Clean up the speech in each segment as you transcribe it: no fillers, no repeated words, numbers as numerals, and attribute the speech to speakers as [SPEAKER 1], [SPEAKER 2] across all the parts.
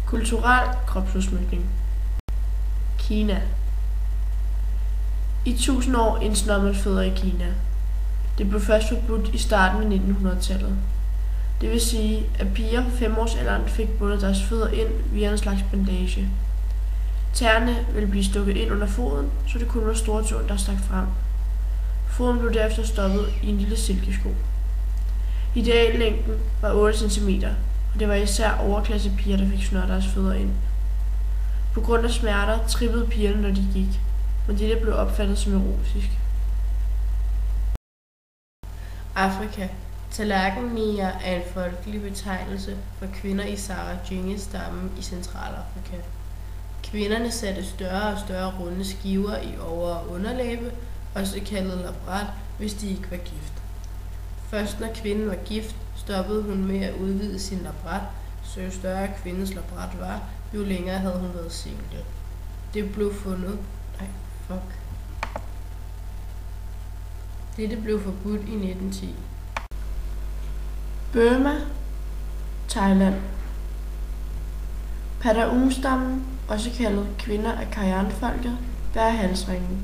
[SPEAKER 1] Kulturel kropsudsmykning. Kina. I 1000 år indsnød man fødder i Kina. Det blev først forbudt i starten af 1900-tallet. Det vil sige, at piger på 5-årsalderen fik bundet deres fødder ind via en slags bandage. Tæerne ville blive stukket ind under foden, så det kun var stortåen, der stak frem. Foden blev derefter stoppet i en lille silkesko. Ideallængden var 8 cm, og det var især overklassepiger, der fik snøret deres fødder ind. På grund af smerter trippede pigerne, når de gik, men dette blev opfattet som erotisk. Afrika. Tallerkenniger er en folkelig betegnelse for kvinder i Sara-Jyenge-stammen i Centralafrika. Kvinderne satte større og større runde skiver i over- og underlæbe, også kaldet labret, hvis de ikke var gift. Først når kvinden var gift, stoppede hun med at udvide sin labret, så jo større kvindens labret var, jo længere havde hun været single. Dette blev forbudt i 1910. Burma, Thailand. Padaung-stammen, også kaldet kvinder af Kayan-folket, bærer halsringe.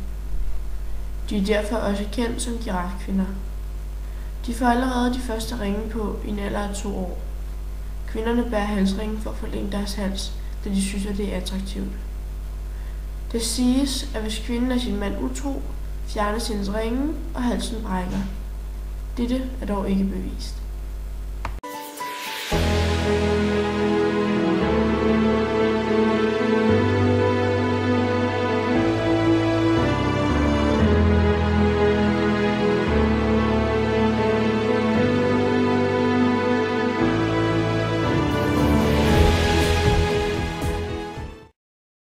[SPEAKER 1] De er derfor også kendt som girafkvinder. De får allerede de første ringe på i en alder af 2 år. Kvinderne bærer halsringe for at forlænge deres hals, da de synes, at det er attraktivt. Det siges, at hvis kvinden er sin mand utro, fjernes hendes ringe, og halsen brækker. Dette er dog ikke bevist.